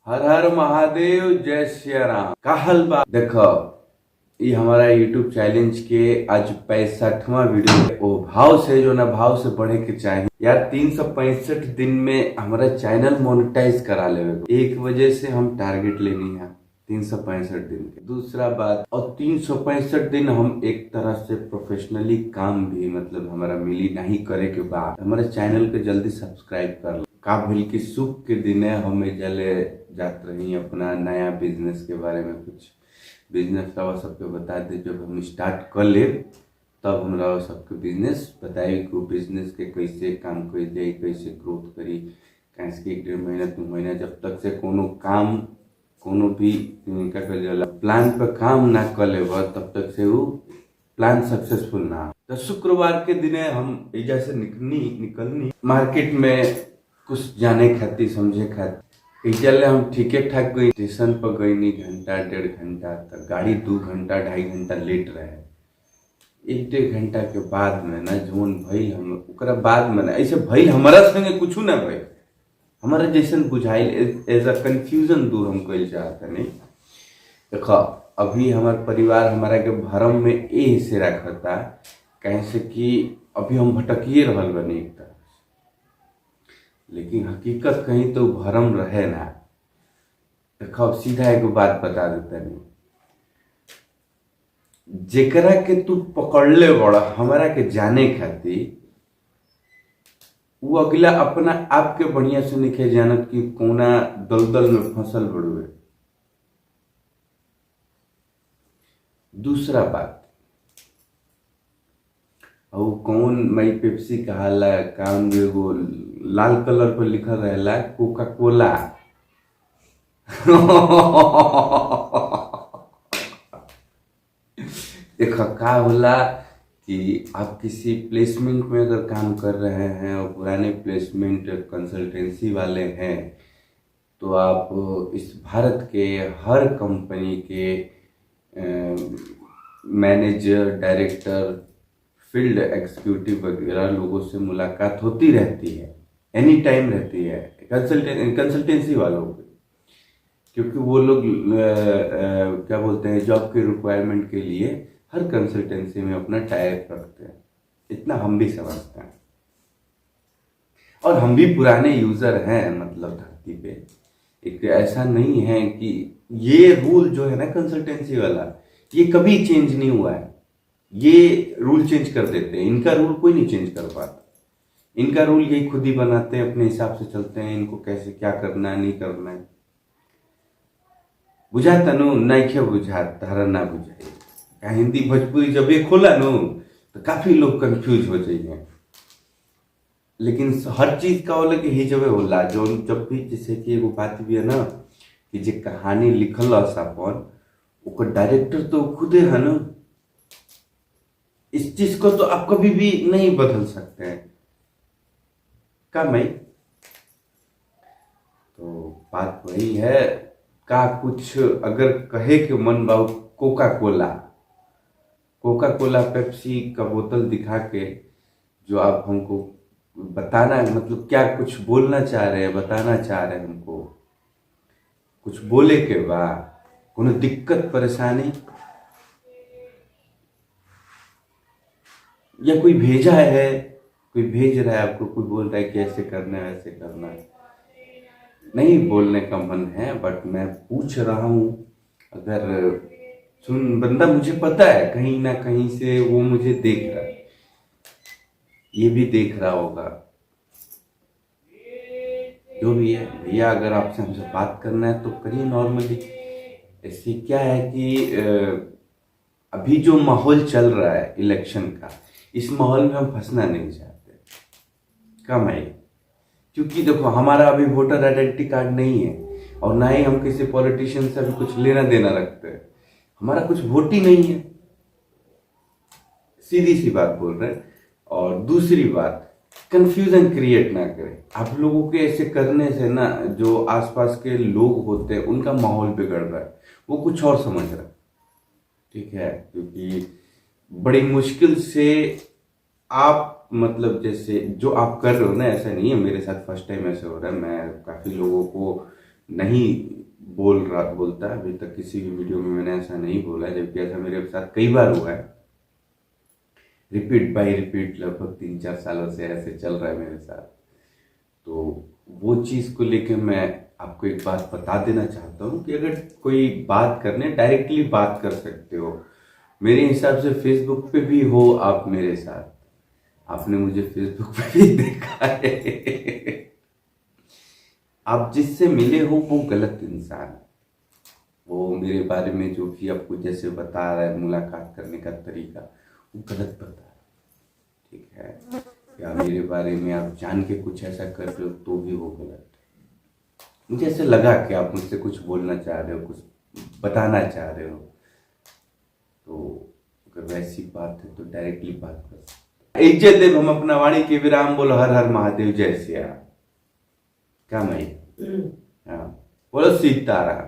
हर हर महादेव, जय सिया राम। का हल बा देखो, ये हमारा यूट्यूब चैलेंज के आज 65वां वीडियो है। वो भाव से जो ना भाव से बढ़े के चाहिए यार। 365 दिन में हमारा चैनल मोनेटाइज करा लेवे, एक वजह से हम टारगेट लेनी है 365 दिन के। दूसरा बात, और 365 दिन हम एक तरह से प्रोफेशनली काम भी मतलब हमारा मिली नहीं करे के बाद हमारे चैनल के जल्दी सब्सक्राइब कर लो। का भइल की सुख के दिन हमें जले जात रही अपना नया बिजनेस के बारे में कुछ बिजनेस का सबके बता दे। जब हम स्टार्ट कर ले तब हमरा सबके बिजनेस बताई कि बिजनेस के कैसे काम कर जाए, कैसे ग्रोथ करी। कैसे कि 1.5 महीना 2 महीना जब तक से कोनो काम कोनो भी क्या कर जाला प्लान पर काम ना कर ले तब तक से वो प्लान सक्सेसफुल ना। तो शुक्रवार के दिन हम एजा से निकलनी मार्केट में कुछ जाने खातिर समझे खातिर। इजले हम ठीके ठाक गई, स्टेशन पर गई नहीं घंटा 1.5 घंटा तक, गाड़ी 2 घंटा 2.5 घंटा लेट रहे। 1-1.5 घंटा के बाद में ना जोन भइल हम ओकरा बाद में ना ऐसे भइल हमारा संगे कुछ ना भइल। हमारा जैसन बुझाइल एज अ कंफ्यूजन दूर हम कइल चाहते नहीं। देखो अभी हमार परिवार हमारा के भरम में ए से रखता कैसे कि अभी हम भटकिए रहल बनी एक तरह से, लेकिन हकीकत कहीं तो भरम रहे ना। देखो अब सीधा एक बात बता देता नहीं, जेकरा के तू पकड़ले बड़ा हमारा के जाने खातिर वो अगला अपना आप के बढ़िया से निखे जानत कि कोना दलदल में फसल बड़ुए। दूसरा बात, और कौन मई पेप्सी कहाला कान एगो लाल कलर पर लिखल रहेला कोका कोला। देखो का होला कि आप किसी प्लेसमेंट में अगर काम कर रहे हैं और पुराने प्लेसमेंट कंसल्टेंसी वाले हैं तो आप इस भारत के हर कंपनी के मैनेजर, डायरेक्टर, फील्ड एग्जीक्यूटिव वगैरह लोगों से मुलाकात होती रहती है, एनी टाइम रहती है कंसल्टेंसी वालों की। क्योंकि वो लोग क्या बोलते हैं जॉब के रिक्वायरमेंट के लिए हर कंसल्टेंसी में अपना टाइप रखते हैं, इतना हम भी समझते हैं। और हम भी पुराने यूजर हैं मतलब धरती पे। एक ऐसा नहीं है कि ये रूल जो है ना कंसल्टेंसी वाला ये कभी चेंज नहीं हुआ है। ये रूल चेंज कर देते हैं, इनका रूल कोई नहीं चेंज कर पाता। इनका रूल यही खुद ही बनाते हैं, अपने हिसाब से चलते हैं। इनको कैसे क्या करना है नहीं करना है बुझाता नु नहीं क्या बुझा तारा ना बुझाए। हिंदी भोजपुरी जब ये खोला नु तो काफी लोग कंफ्यूज हो जाइए। लेकिन हर चीज का होला कि ही जब होला जो जब भी जैसे कि एगो बात भी है ना कि जे कहानी लिखल अपन ओकर डायरेक्टर तो खुदे है ना। इस चीज को तो आप कभी भी नहीं बदल सकते हैं का मैं। तो बात वही है का कुछ अगर कहे के मन बाऊ कोका कोला पेप्सी का बोतल दिखा के जो आप हमको बताना मतलब क्या कुछ बोलना चाह रहे हैं, बताना चाह रहे हैं हमको कुछ बोले के बाद कोनो दिक्कत परेशानी या कोई भेजा है, कोई भेज रहा है आपको, कोई बोल रहा है कि ऐसे करना है वैसे करना है। नहीं बोलने का मन है बट मैं पूछ रहा हूं। अगर सुन बंदा मुझे पता है कहीं ना कहीं से वो मुझे देख रहा है, ये भी देख रहा होगा। जो भी है भैया, अगर आपसे हमसे बात करना है तो करिए नॉर्मली। ऐसे क्या है कि अभी जो माहौल चल रहा है इलेक्शन का, इस माहौल में हम फंसना नहीं चाहते कम है। क्योंकि देखो हमारा अभी वोटर आइडेंटिटी कार्ड नहीं है और ना ही हम किसी पॉलिटिशियन से अभी कुछ लेना देना रखते हैं। हमारा कुछ वोट ही नहीं है, सीधी सी बात बोल रहे हैं। और दूसरी बात, कंफ्यूजन क्रिएट ना करें। आप लोगों के ऐसे करने से ना जो आसपास के लोग होते हैं उनका माहौल बिगड़ रहा है, वो कुछ और समझ रहा है। ठीक है, क्योंकि बड़ी मुश्किल से आप मतलब जैसे जो आप कर रहे हो ना, ऐसा नहीं है मेरे साथ फर्स्ट टाइम ऐसा हो रहा है। मैं काफी लोगों को नहीं बोलता। अभी तक किसी भी वीडियो में मैंने ऐसा नहीं बोला, जबकि ऐसा मेरे साथ कई बार हुआ है। रिपीट बाई रिपीट लगभग 3-4 सालों से ऐसे चल रहा है मेरे साथ। तो वो चीज़ को लेके मैं आपको एक बात बता देना चाहता हूँ कि अगर कोई बात करने, डायरेक्टली बात कर सकते हो। मेरे हिसाब से फेसबुक पे भी हो आप मेरे साथ, आपने मुझे फेसबुक पे भी देखा है। आप जिससे मिले हो वो गलत इंसान है। वो मेरे बारे में जो भी आपको जैसे बता रहा है, मुलाकात करने का तरीका, वो गलत बता रहा है, ठीक है? या मेरे बारे में आप जान के कुछ ऐसा कर रहे हो तो भी वो गलत है। मुझे ऐसे लगा कि आप मुझसे कुछ बोलना चाह रहे हो, कुछ बताना चाह रहे हो, तो अगर वैसी बात है तो डायरेक्टली बात कर सकते। इज्जत देव हम अपना वाणी के विराम, बोलो हर हर महादेव, जय सिया राम। क्या भाई? हाँ, बोलो सीताराम।